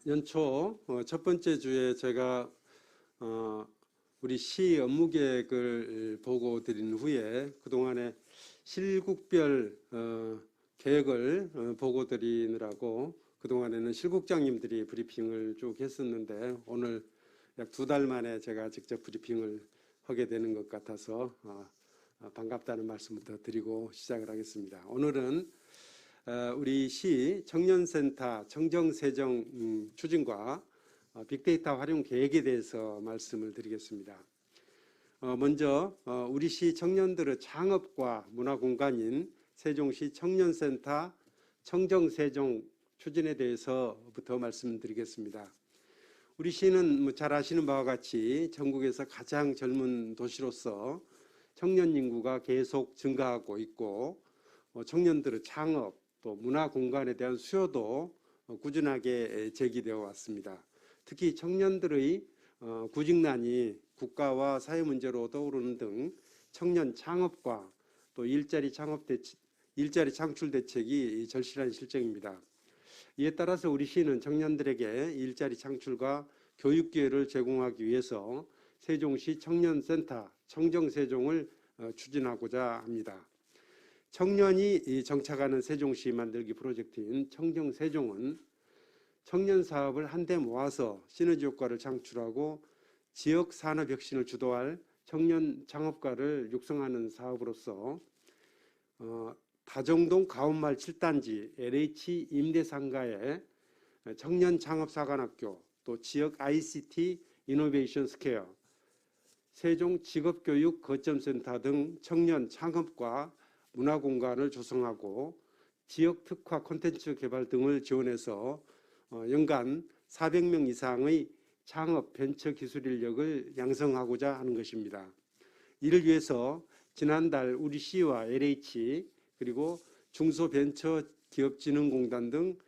연초 첫 번째 주에 제가 우리 시 업무 계획을 보고 드린 후에 그동안에 실국별 계획을 보고 드리느라고 그동안에는 실국장님들이 브리핑을 쭉 했었는데 오늘 약 2달 만에 제가 직접 브리핑을 하게 되는 것 같아서 반갑다는 말씀부터 드리고 시작을 하겠습니다. 오늘은 우리 시 청년센터 청정세정 추진과 빅데이터 활용 계획에 대해서 말씀을 드리겠습니다. 먼저 우리 시 청년들의 창업과 문화공간인 세종시 청년센터 청정세종 추진에 대해서부터 말씀드리겠습니다. 우리 시는 잘 아시는 바와 같이 전국에서 가장 젊은 도시로서 청년 인구가 계속 증가하고 있고 청년들의 창업 또 문화 공간에 대한 수요도 꾸준하게 제기되어 왔습니다. 특히 청년들의 구직난이 국가와 사회 문제로 떠오르는 등 청년 창업과 또 일자리 창출 대책이 절실한 실정입니다. 이에 따라서 우리 시는 청년들에게 일자리 창출과 교육 기회를 제공하기 위해서 세종시 청년센터 청정세종을 추진하고자 합니다. 청년이 정착하는 세종시 만들기 프로젝트인 청정세종은 청년 사업을 한데 모아서 시너지 효과를 창출하고 지역 산업 혁신을 주도할 청년 창업가를 육성하는 사업으로서 다정동 가운마을 7단지 LH 임대상가의 청년 창업사관학교 또 지역 ICT 이노베이션 스퀘어 세종 직업교육 거점센터 등 청년 창업과 문화공간을 조성하고 지역 특화 콘텐츠 개발 등을 지원해서 연간 400명 이상의 창업 벤처 기술 인력을 양성하고자 하는 것입니다. 이를 위해서 지난달 우리 시와 LH 그리고 중소벤처기업진흥공단 등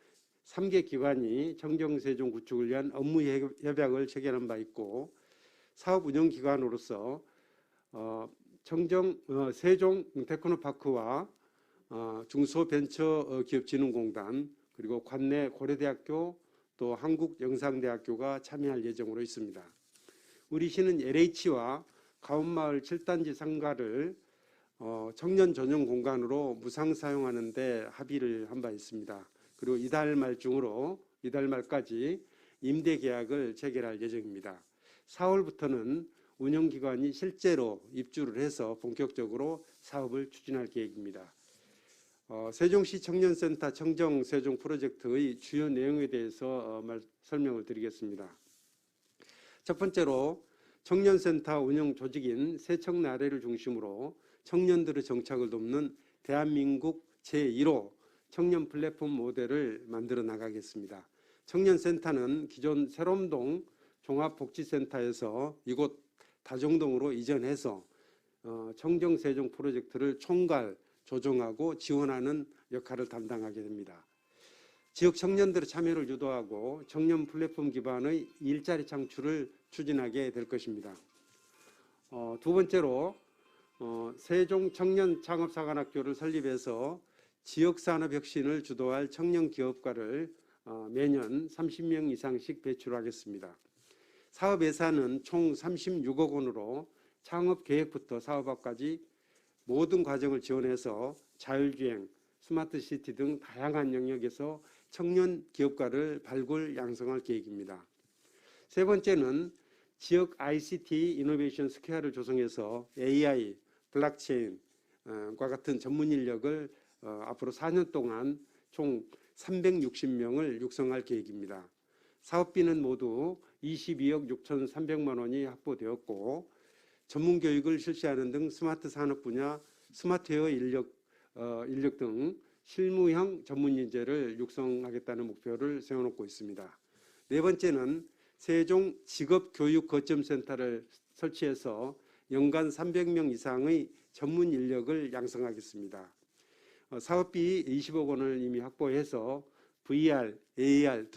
3개 기관이 청정세종 구축을 위한 업무 협약을 체결한 바 있고 사업 운영기관으로서 세종 테크노파크와 중소벤처기업진흥공단 그리고 관내 고려대학교 또 한국영상대학교가 참여할 예정으로 있습니다. 우리 시는 LH와 가운마을 7단지 상가를 청년 전용 공간으로 무상 사용하는 데 합의를 한 바 있습니다. 그리고 이달 말까지 임대 계약을 체결할 예정입니다. 4월부터는 운영기관이 실제로 입주를 해서 본격적으로 사업을 추진할 계획입니다. 세종시 청년센터 청정세종 프로젝트의 주요 내용에 대해서 설명을 드리겠습니다. 첫 번째로 청년센터 운영 조직인 세청나래를 중심으로 청년들의 정착을 돕는 대한민국 제1호 청년 플랫폼 모델을 만들어 나가겠습니다. 청년센터는 기존 세롬동 종합복지센터에서 이곳 다정동으로 이전해서 청정세종 프로젝트를 총괄, 조정하고 지원하는 역할을 담당하게 됩니다. 지역 청년들의 참여를 유도하고 청년 플랫폼 기반의 일자리 창출을 추진하게 될 것입니다. 두 번째로 세종 청년 창업사관학교를 설립해서 지역산업 혁신을 주도할 청년 기업가를 매년 30명 이상씩 배출하겠습니다. 사업 예산은 총 36억 원으로 창업 계획부터 사업화까지 모든 과정을 지원해서 자율주행, 스마트시티 등 다양한 영역에서 청년 기업가를 발굴 양성할 계획입니다. 세 번째는 지역 ICT 이노베이션 스퀘어를 조성해서 AI, 블록체인과 같은 전문 인력을 앞으로 4년 동안 총 360명을 육성할 계획입니다. 사업비는 모두 22억 6,300만 원이 확보되었고 전문 교육을 실시하는 등 스마트 산업 분야, 스마트웨어 인력 등 실무형 전문 인재를 육성하겠다는 목표를 세워놓고 있습니다. 네 번째는 세종 직업교육 거점센터를 설치해서 연간 300명 이상의 전문 인력을 양성하겠습니다. 사업비 20억 원을 이미 확보해서 VR, AR,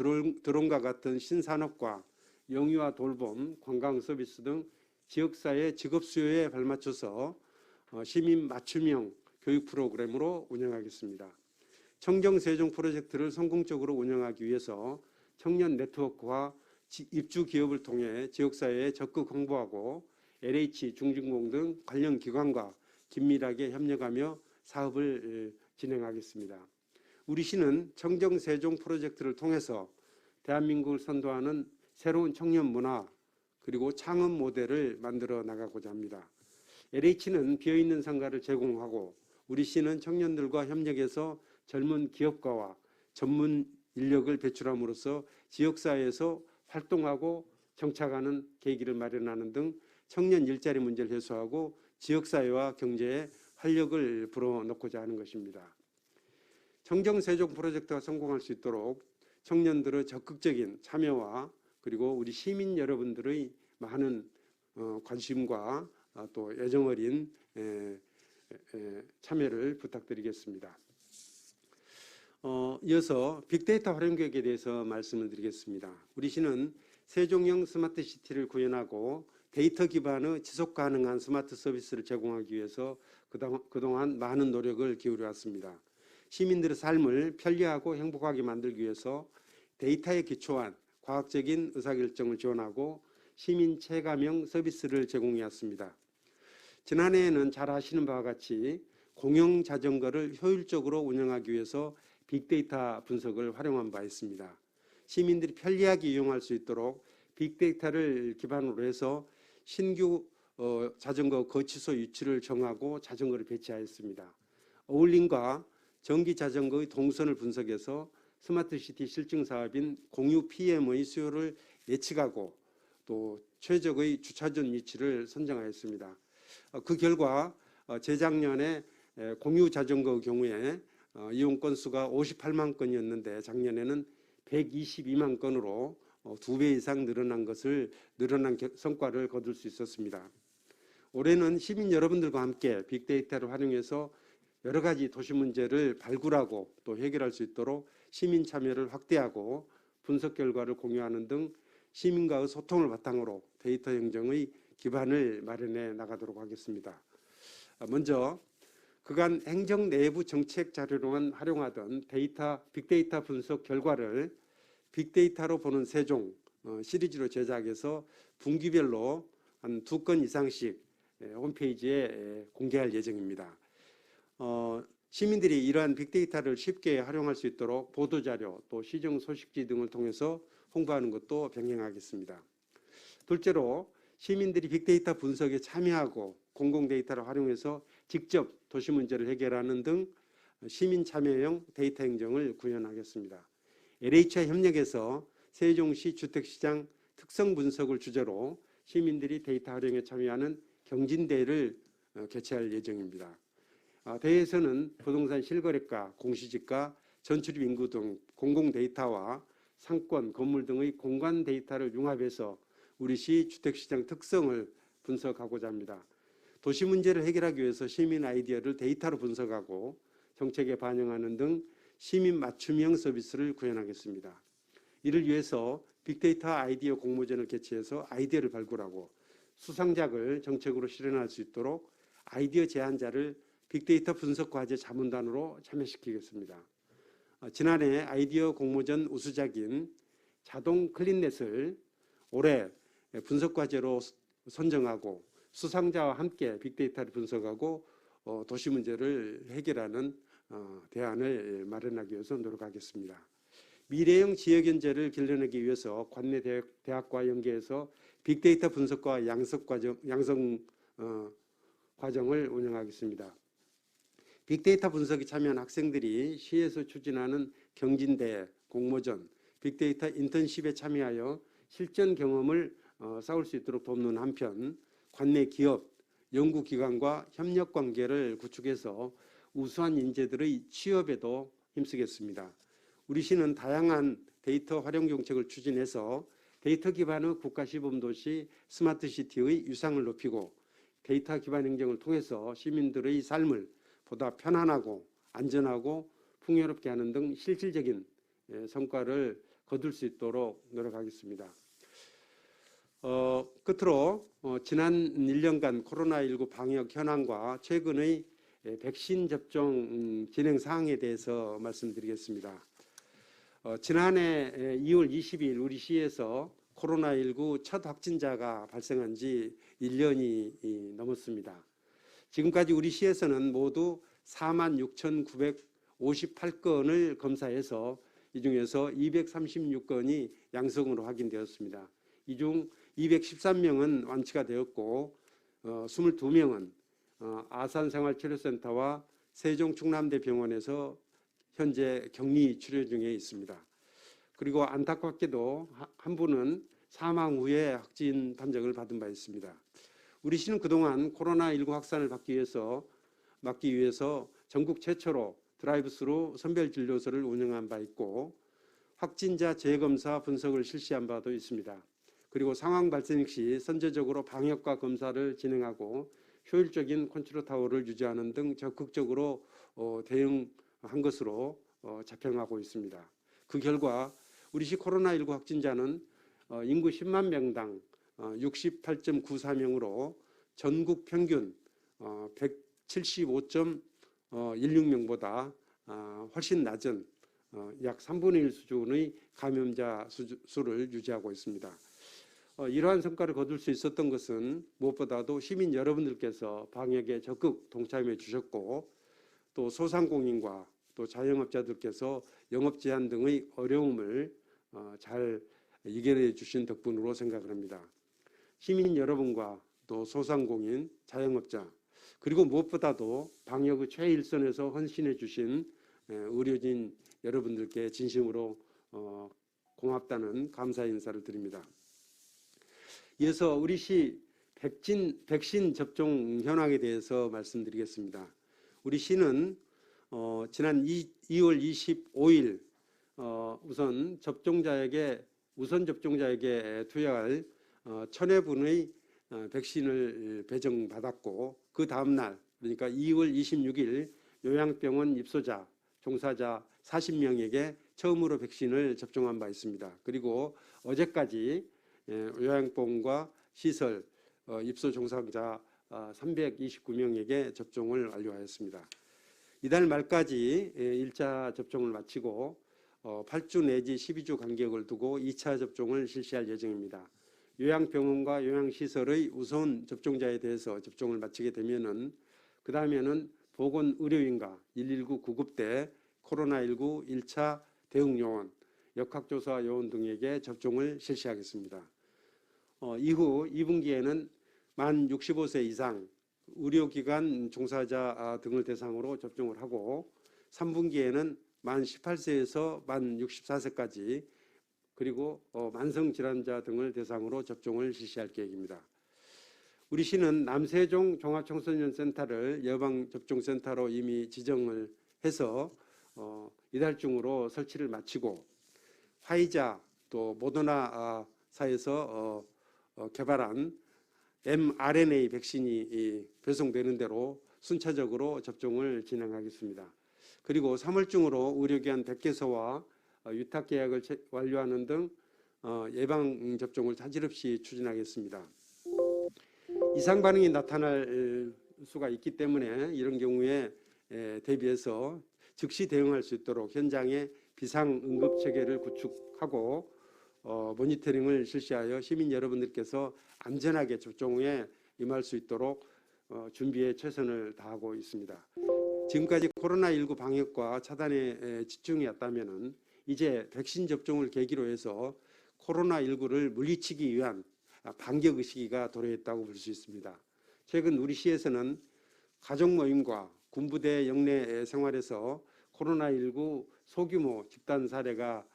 드론과 같은 신산업과 영유아 돌봄, 관광 서비스 등 지역사회 직업 수요에 발맞춰서 시민 맞춤형 교육 프로그램으로 운영하겠습니다. 청정세종 프로젝트를 성공적으로 운영하기 위해서 청년 네트워크와 입주 기업을 통해 지역사회에 적극 홍보하고 LH, 중진공 등 관련 기관과 긴밀하게 협력하며 사업을 진행하겠습니다. 우리 시는 청정세종 프로젝트를 통해서 대한민국을 선도하는 새로운 청년 문화 그리고 창업 모델을 만들어 나가고자 합니다. LH는 비어있는 상가를 제공하고 우리 시는 청년들과 협력해서 젊은 기업가와 전문 인력을 배출함으로써 지역사회에서 활동하고 정착하는 계기를 마련하는 등 청년 일자리 문제를 해소하고 지역사회와 경제에 활력을 불어넣고자 하는 것입니다. 청정세종 프로젝트가 성공할 수 있도록 청년들의 적극적인 참여와 그리고 우리 시민 여러분들의 많은 관심과 또 애정어린 참여를 부탁드리겠습니다. 이어서 빅데이터 활용 계획에 대해서 말씀을 드리겠습니다. 우리 시는 세종형 스마트시티를 구현하고 데이터 기반의 지속 가능한 스마트 서비스를 제공하기 위해서 그동안 많은 노력을 기울여 왔습니다. 시민들의 삶을 편리하고 행복하게 만들기 위해서 데이터에 기초한 과학적인 의사결정을 지원하고 시민 체감형 서비스를 제공해 왔습니다. 지난해에는 잘 아시는 바와 같이 공영 자전거를 효율적으로 운영하기 위해서 빅데이터 분석을 활용한 바 있습니다. 시민들이 편리하게 이용할 수 있도록 빅데이터를 기반으로 해서 신규 자전거 거치소 위치를 정하고 자전거를 배치하였습니다. 어울림과 전기 자전거의 동선을 분석해서 스마트시티 실증 사업인 공유 PM의 수요를 예측하고 또 최적의 주차전 위치를 선정하였습니다. 그 결과 재작년에 공유 자전거 경우에 이용 건수가 58만 건이었는데 작년에는 122만 건으로 2배 이상 늘어난 성과를 거둘 수 있었습니다. 올해는 시민 여러분들과 함께 빅데이터를 활용해서 여러 가지 도시 문제를 발굴하고 또 해결할 수 있도록 시민 참여를 확대하고 분석 결과를 공유하는 등 시민과의 소통을 바탕으로 데이터 행정의 기반을 마련해 나가도록 하겠습니다. 먼저 그간 행정 내부 정책 자료로만 활용하던 빅데이터 분석 결과를 빅데이터로 보는 세종 시리즈로 제작해서 분기별로 한 2건 이상씩 홈페이지에 공개할 예정입니다. 시민들이 이러한 빅데이터를 쉽게 활용할 수 있도록 보도자료 또 시정 소식지 등을 통해서 홍보하는 것도 병행하겠습니다. 둘째로 시민들이 빅데이터 분석에 참여하고 공공데이터를 활용해서 직접 도시 문제를 해결하는 등 시민 참여형 데이터 행정을 구현하겠습니다. LH와 협력해서 세종시 주택시장 특성 분석을 주제로 시민들이 데이터 활용에 참여하는 경진대회를 개최할 예정입니다. 대회에서는 부동산 실거래가, 공시지가, 전출입 인구 등 공공데이터와 상권, 건물 등의 공간 데이터를 융합해서 우리시 주택시장 특성을 분석하고자 합니다. 도시 문제를 해결하기 위해서 시민 아이디어를 데이터로 분석하고 정책에 반영하는 등 시민 맞춤형 서비스를 구현하겠습니다. 이를 위해서 빅데이터 아이디어 공모전을 개최해서 아이디어를 발굴하고 수상작을 정책으로 실현할 수 있도록 아이디어 제안자를 빅데이터 분석 과제 자문단으로 참여시키겠습니다. 지난해 아이디어 공모전 우수작인 자동 클린넷을 올해 분석 과제로 선정하고 수상자와 함께 빅데이터를 분석하고 도시 문제를 해결하는 대안을 마련하기 위해서 노력하겠습니다. 미래형 지역연재를 길러내기 위해서 관내 대학과 연계해서 빅데이터 분석과 양성 과정을 운영하겠습니다. 빅데이터 분석에 참여한 학생들이 시에서 추진하는 경진대회, 공모전, 빅데이터 인턴십에 참여하여 실전 경험을 쌓을 수 있도록 돕는 한편 관내 기업, 연구기관과 협력관계를 구축해서 우수한 인재들의 취업에도 힘쓰겠습니다. 우리 시는 다양한 데이터 활용 정책을 추진해서 데이터 기반의 국가시범도시 스마트시티의 유상을 높이고 데이터 기반 행정을 통해서 시민들의 삶을 보다 편안하고 안전하고 풍요롭게 하는 등 실질적인 성과를 거둘 수 있도록 노력하겠습니다. 끝으로 지난 1년간 코로나19 방역 현황과 최근의 백신 접종 진행 사항에 대해서 말씀드리겠습니다. 지난해 2월 22일 우리 시에서 코로나19 첫 확진자가 발생한 지 1년이 넘었습니다. 지금까지 우리 시에서는 모두 46,958건을 검사해서 이 중에서 236건이 양성으로 확인되었습니다. 이 중 213명은 완치가 되었고 22명은 아산생활치료센터와 세종충남대병원에서 현재 격리 치료 중에 있습니다. 그리고 안타깝게도 한 분은 사망 후에 확진 판정을 받은 바 있습니다. 우리 시는 그동안 코로나19 확산을 막기 위해서 전국 최초로 드라이브스루 선별진료소를 운영한 바 있고 확진자 재검사 분석을 실시한 바도 있습니다. 그리고 상황 발생 시 선제적으로 방역과 검사를 진행하고 효율적인 컨트롤 타워를 유지하는 등 적극적으로 대응한 것으로 자평하고 있습니다. 그 결과 우리 시 코로나19 확진자는 인구 10만 명당 68.94명으로 전국 평균 175.16명보다 훨씬 낮은 약 3분의 1 수준의 감염자 수를 유지하고 있습니다. 이러한 성과를 거둘 수 있었던 것은 무엇보다도 시민 여러분들께서 방역에 적극 동참해 주셨고 또 소상공인과 또 자영업자들께서 영업 제한 등의 어려움을 잘 이겨내 주신 덕분으로 생각을 합니다. 시민 여러분과 또 소상공인, 자영업자 그리고 무엇보다도 방역의 최일선에서 헌신해 주신 의료진 여러분들께 진심으로 고맙다는 감사 인사를 드립니다. 이어서 우리 시 백신 접종 현황에 대해서 말씀드리겠습니다. 우리 시는 지난 2월 25일 우선 접종자에게 투여할 1,000회 분의 백신을 배정받았고 그 다음 날 그러니까 2월 26일 요양병원 입소자 종사자 40명에게 처음으로 백신을 접종한 바 있습니다. 그리고 어제까지 요양병원과 시설 입소 종사자 329명에게 접종을 완료하였습니다. 이달 말까지 1차 접종을 마치고 8주 내지 12주 간격을 두고 2차 접종을 실시할 예정입니다. 요양병원과 요양시설의 우선 접종자에 대해서 접종을 마치게 되면은 그 다음에는 보건의료인과 119 구급대, 코로나19 1차 대응요원, 역학조사 요원 등에게 접종을 실시하겠습니다. 이후 2분기에는 만 65세 이상 의료기관 종사자 등을 대상으로 접종을 하고 3분기에는 만 18세에서 만 64세까지 그리고 만성질환자 등을 대상으로 접종을 실시할 계획입니다. 우리 시는 남세종 종합청소년센터를 예방접종센터로 이미 지정을 해서 이달 중으로 설치를 마치고 화이자 또 모더나사에서 개발한 mRNA 백신이 배송되는 대로 순차적으로 접종을 진행하겠습니다. 그리고 3월 중으로 의료기관 100개소와 위탁 계약을 완료하는 등 예방접종을 차질없이 추진하겠습니다. 이상 반응이 나타날 수가 있기 때문에 이런 경우에 대비해서 즉시 대응할 수 있도록 현장에 비상응급체계를 구축하고 모니터링을 실시하여 시민 여러분들께서 안전하게 접종에 임할 수 있도록 준비에 최선을 다하고 있습니다. 지금까지 코로나19 방역과 차단에 집중이었다면 이제 백신 접종을 계기로 해서 코로나19를 물리치기 위한 반격의 시기가 도래했다고 볼 수 있습니다. 최근 우리 시에서는 가족 모임과 군부대 영내 생활에서 코로나19 소규모 집단 사례가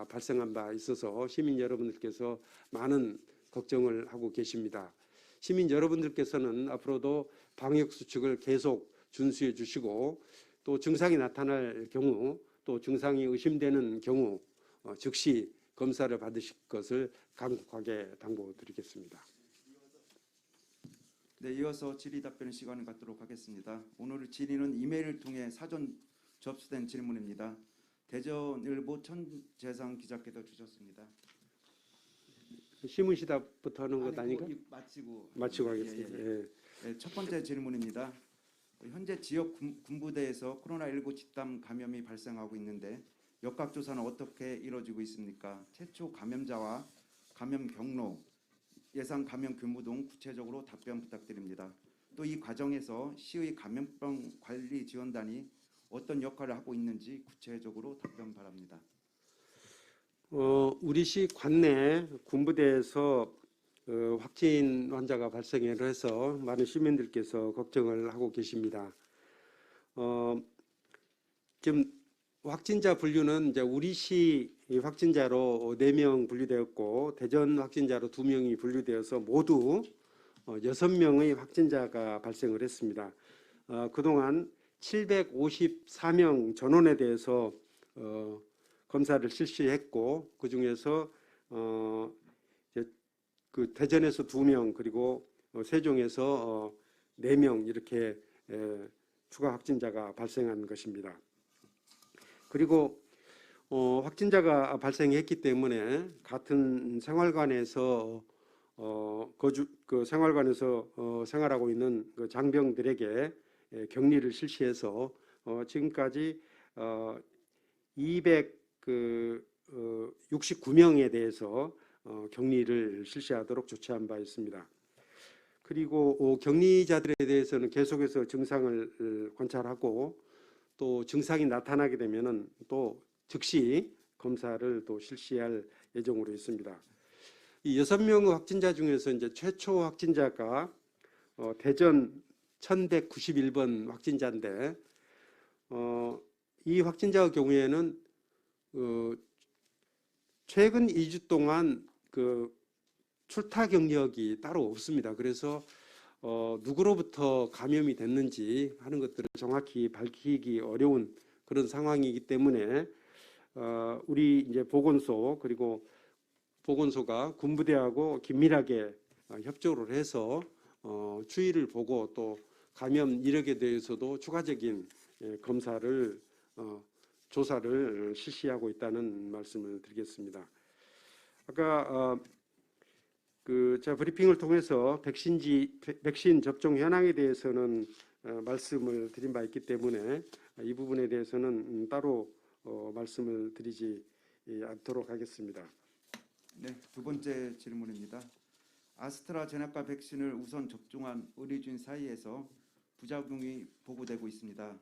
발생한 바 있어서 시민 여러분들께서 많은 걱정을 하고 계십니다. 시민 여러분들께서는 앞으로도 방역 수칙을 계속 준수해 주시고 또 증상이 나타날 경우 또 증상이 의심되는 경우 즉시 검사를 받으실 것을 간곡하게 당부드리겠습니다. 네, 이어서 질의 답변 시간을 갖도록 하겠습니다. 오늘 질의는 이메일을 통해 사전 접수된 질문입니다. 대전일보 천재상 기자께서 주셨습니다. 신문시답부터 하는 것 아닌가? 마치고 하겠습니다. 예. 네, 첫 번째 질문입니다. 현재 지역 군부대에서 코로나19 집단 감염이 발생하고 있는데 역학조사는 어떻게 이루어지고 있습니까? 최초 감염자와 감염 경로, 예상 감염 규모 등 구체적으로 답변 부탁드립니다. 또 이 과정에서 시의 감염병 관리 지원단이 어떤 역할을 하고 있는지 구체적으로 답변 바랍니다. 우리 시 관내 군부대에서 확진 환자가 발생해서 많은 시민들께서 걱정을 하고 계십니다. 지금 확진자 분류는 이제 우리 시 확진자로 4명 분류되었고 대전 확진자로 2명이 분류되어서 모두 6명의 확진자가 발생을 했습니다. 그동안 754명 전원에 대해서 검사를 실시했고 그 중에서 그 대전에서 2명 그리고 세종에서 4명 이렇게 추가 확진자가 발생한 것입니다. 그리고 확진자가 발생했기 때문에 같은 생활관에서 생활관에서 생활하고 있는 그 장병들에게 격리를 실시해서 지금까지 269명에 대해서 격리를 실시하도록 조치한 바 있습니다. 그리고 격리자들에 대해서는 계속해서 증상을 관찰하고 또 증상이 나타나게 되면은 또 즉시 검사를 또 실시할 예정으로 있습니다. 이 6명의 확진자 중에서 이제 최초 확진자가 대전 1191번 확진자인데 이 확진자의 경우에는 최근 2주 동안 그 출타 경력이 따로 없습니다. 그래서 누구로부터 감염이 됐는지 하는 것들을 정확히 밝히기 어려운 그런 상황이기 때문에 우리 이제 보건소 그리고 보건소가 군부대하고 긴밀하게 협조를 해서 추이를 보고 또 감염 이력에 대해서도 추가적인 검사를 조사를 실시하고 있다는 말씀을 드리겠습니다. 아까 제가 브리핑을 통해서 백신 접종 현황에 대해서는 말씀을 드린 바 있기 때문에 이 부분에 대해서는 따로 말씀을 드리지 않도록 하겠습니다. 네, 두 번째 질문입니다. 아스트라제네카 백신을 우선 접종한 의료진 사이에서 부작용이 보고되고 있습니다.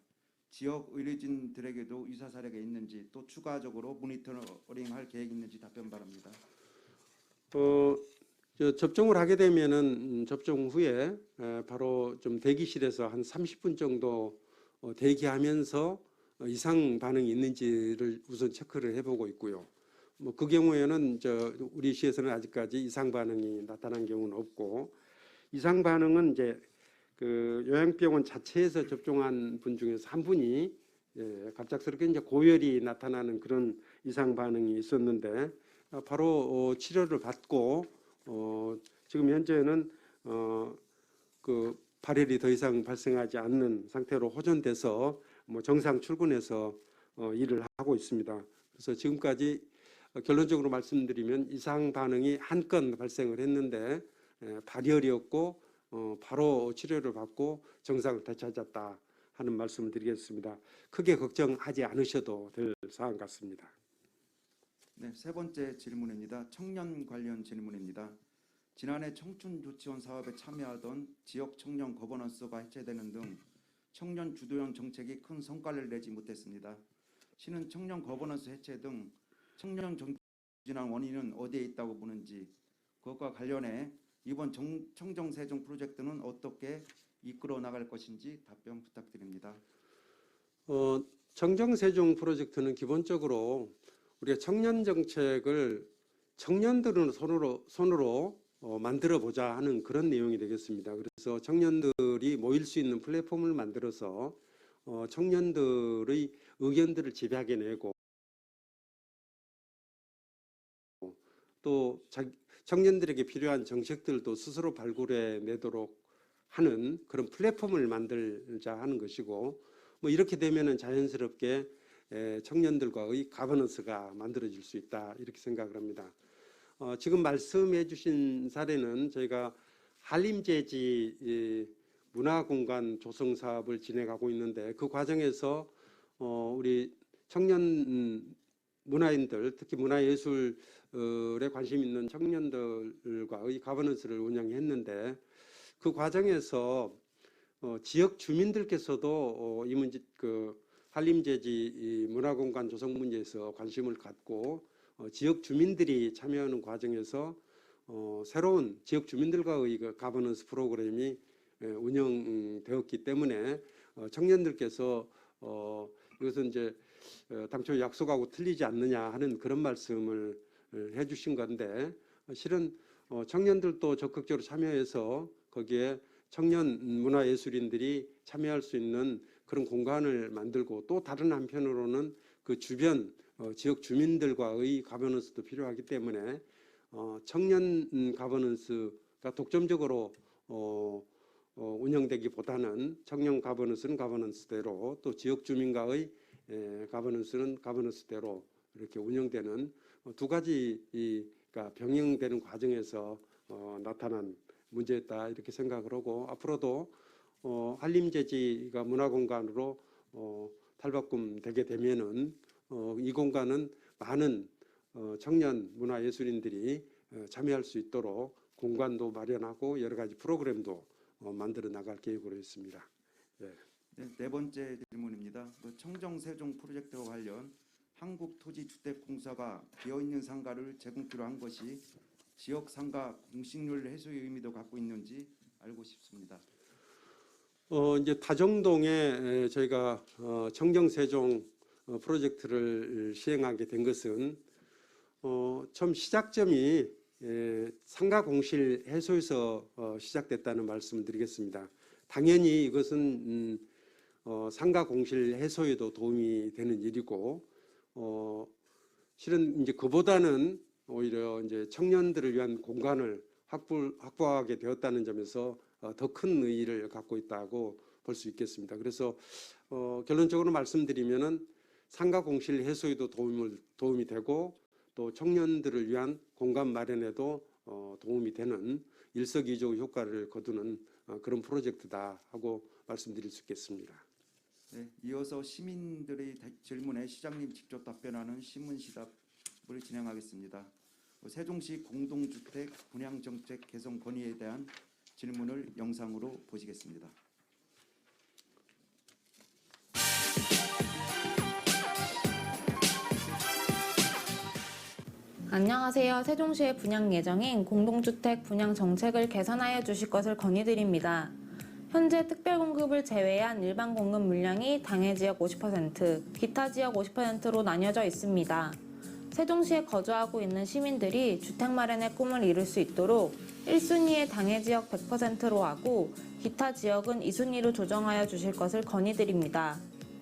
지역 의료진들에게도 유사 사례가 있는지 또 추가적으로 모니터링할 계획이 있는지 답변 바랍니다. 접종을 하게 되면은 접종 후에 바로 좀 대기실에서 한 30분 정도 대기하면서 이상 반응이 있는지를 우선 체크를 해보고 있고요. 뭐 그 경우에는 우리 시에서는 아직까지 이상 반응이 나타난 경우는 없고 이상 반응은 이제 그 요양병원 자체에서 접종한 분 중에서 한 분이 갑작스럽게 이제 고열이 나타나는 그런 이상 반응이 있었는데 바로 치료를 받고 지금 현재는 그 발열이 더 이상 발생하지 않는 상태로 호전돼서 뭐 정상 출근해서 일을 하고 있습니다. 그래서 지금까지 결론적으로 말씀드리면 이상 반응이 한 건 발생을 했는데 발열이었고 바로 치료를 받고 정상을 되찾았다 하는 말씀을 드리겠습니다. 크게 걱정하지 않으셔도 될 사안 같습니다. 네, 세 번째 질문입니다. 청년 관련 질문입니다. 지난해 청춘조치원 사업에 참여하던 지역 청년 거버넌스가 해체되는 등 청년 주도형 정책이 큰 성과를 내지 못했습니다. 시는 청년 거버넌스 해체 등 청년 정진한 원인은 어디에 있다고 보는지 그것과 관련해 이번 청정세종 프로젝트는 어떻게 이끌어 나갈 것인지 답변 부탁드립니다. 청정세종 프로젝트는 기본적으로 우리가 청년 정책을 청년들은 손으로 만들어 보자 하는 그런 내용이 되겠습니다. 그래서 청년들이 모일 수 있는 플랫폼을 만들어서 청년들의 의견들을 집약해 내고 또 청년들에게 필요한 정책들도 스스로 발굴해 내도록 하는 그런 플랫폼을 만들자 하는 것이고 뭐 이렇게 되면은 자연스럽게 청년들과의 가버넌스가 만들어질 수 있다 이렇게 생각을 합니다. 지금 말씀해 주신 사례는 저희가 한림재지 문화공간 조성 사업을 진행하고 있는데 그 과정에서 우리 청년 문화인들, 특히 문화예술에 관심 있는 청년들과의 가버넌스를 운영했는데 그 과정에서 지역 주민들께서도 이 문제, 한림재지 이 문화공간 조성 문제에서 관심을 갖고 지역 주민들이 참여하는 과정에서 새로운 지역 주민들과의 그 가버넌스 프로그램이 운영되었기 때문에 청년들께서 이것은 이제 당초 약속하고 틀리지 않느냐 하는 그런 말씀을 해주신 건데 실은 청년들도 적극적으로 참여해서 거기에 청년 문화예술인들이 참여할 수 있는 그런 공간을 만들고 또 다른 한편으로는 그 주변 지역 주민들과의 가버넌스도 필요하기 때문에 청년 가버넌스가 독점적으로 운영되기보다는 청년 가버넌스는 가버넌스대로 또 지역 주민과의 가버넌스는 가버넌스대로 이렇게 운영되는 두 가지가 병행되는 과정에서 나타난 문제였다 이렇게 생각을 하고 앞으로도 한림재지가 문화공간으로 탈바꿈되게 되면은 이 공간은 많은 청년 문화예술인들이 참여할 수 있도록 공간도 마련하고 여러 가지 프로그램도 만들어 나갈 계획으로 있습니다. 예. 네 번째 질문입니다. 청정세종 프로젝트와 관련 한국토지주택공사가 비어있는 상가를 제공키로 한 것이 지역 상가 공식률 해소의 의미도 갖고 있는지 알고 싶습니다. 이제 다정동에 저희가 청정세종 프로젝트를 시행하게 된 것은 처음 시작점이 상가 공실 해소에서 시작됐다는 말씀을 드리겠습니다. 당연히 이것은 상가 공실 해소에도 도움이 되는 일이고 실은 이제 그보다는 오히려 이제 청년들을 위한 공간을 확보하게 되었다는 점에서 더 큰 의의를 갖고 있다고 볼 수 있겠습니다. 그래서 결론적으로 말씀드리면은 상가 공실 해소에도 도움이 되고 또 청년들을 위한 공간 마련에도 도움이 되는 일석이조 효과를 거두는 그런 프로젝트다 하고 말씀드릴 수 있겠습니다. 네, 이어서 시민들의 질문에 시장님 직접 답변하는 신문시답을 진행하겠습니다. 세종시 공동주택 분양정책 개선 건의에 대한 질문을 영상으로 보시겠습니다. 안녕하세요. 세종시의 분양 예정인 공동주택 분양 정책을 개선하여 주실 것을 건의드립니다. 현재 특별공급을 제외한 일반 공급 물량이 당해지역 50%, 기타 지역 50%로 나뉘어져 있습니다. 세종시에 거주하고 있는 시민들이 주택 마련의 꿈을 이룰 수 있도록 1순위의 당해지역 100%로 하고 기타 지역은 2순위로 조정하여 주실 것을 건의드립니다.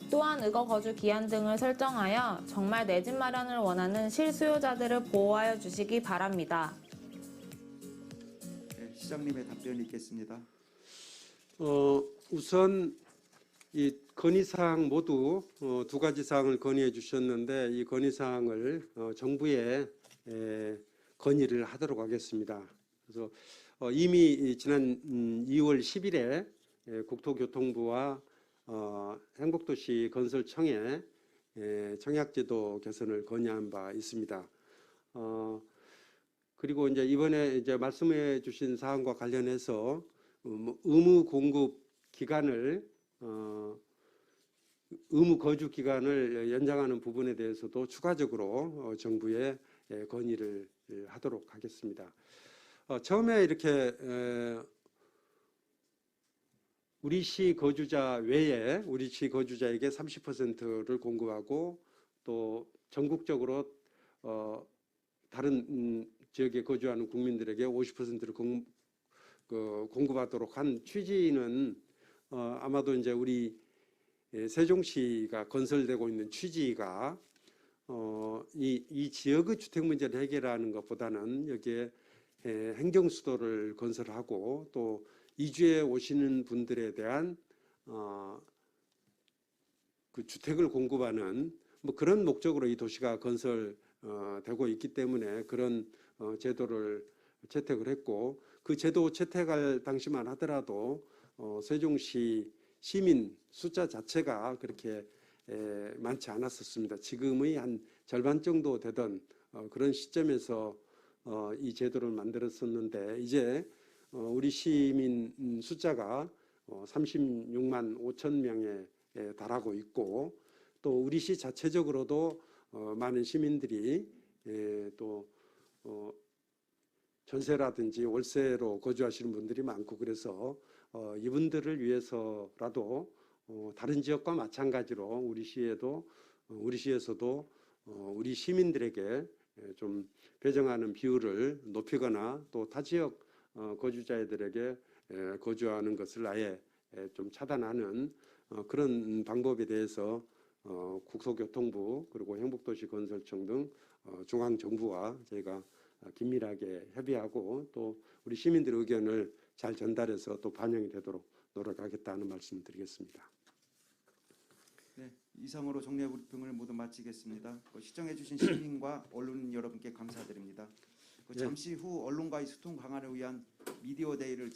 또한 의거 거주 기한 등을 설정하여 정말 내 집 마련을 원하는 실수요자들을 보호하여 주시기 바랍니다. 네, 시장님의 답변이 있겠습니다. 우선 이 건의사항 모두 두 가지 사항을 건의해 주셨는데 이 건의사항을 정부에 건의를 하도록 하겠습니다. 그래서 이미 지난 2월 10일에 국토교통부와 행복도시 건설청에 청약제도 개선을 건의한 바 있습니다. 그리고 이제 이번에 이제 말씀해 주신 사항과 관련해서 의무 공급 기간을 의무 거주 기간을 연장하는 부분에 대해서도 추가적으로 정부에 건의를 하도록 하겠습니다. 처음에 이렇게 우리 시 거주자 외에 우리 시 거주자에게 30%를 공급하고 또 전국적으로 다른 지역에 거주하는 국민들에게 50%를 공급하도록 한 취지는 아마도 이제 우리 세종시가 건설되고 있는 취지가 이 지역의 주택 문제를 해결하는 것보다는 여기에 행정수도를 건설하고 또 이주해 오시는 분들에 대한 그 주택을 공급하는 뭐 그런 목적으로 이 도시가 건설되고 있기 때문에 그런 제도를 채택을 했고 그 제도 채택할 당시만 하더라도 세종시 시민 숫자 자체가 그렇게 많지 않았었습니다. 지금의 한 절반 정도 되던 그런 시점에서 이 제도를 만들었었는데 이제 우리 시민 숫자가 36만 5천 명에 달하고 있고 또 우리 시 자체적으로도 많은 시민들이 또 전세라든지 월세로 거주하시는 분들이 많고 그래서 이분들을 위해서라도 다른 지역과 마찬가지로 우리 시에서도 우리 시민들에게 좀 배정하는 비율을 높이거나 또 타 지역 거주자들에게 거주하는 것을 아예 좀 차단하는 그런 방법에 대해서 국토교통부 그리고 행복도시건설청 등 중앙정부와 저희가 긴밀하게 협의하고 또 우리 시민들의 의견을 잘 전달해서 또 반영이 되도록 노력하겠다는 말씀을 드리겠습니다. 네, 이상으로 정례 브리핑을 모두 마치겠습니다. 시청해주신 시민과 언론 여러분께 감사드립니다. 잠시 후 언론과의 소통 강화를 위한 미디어 데이를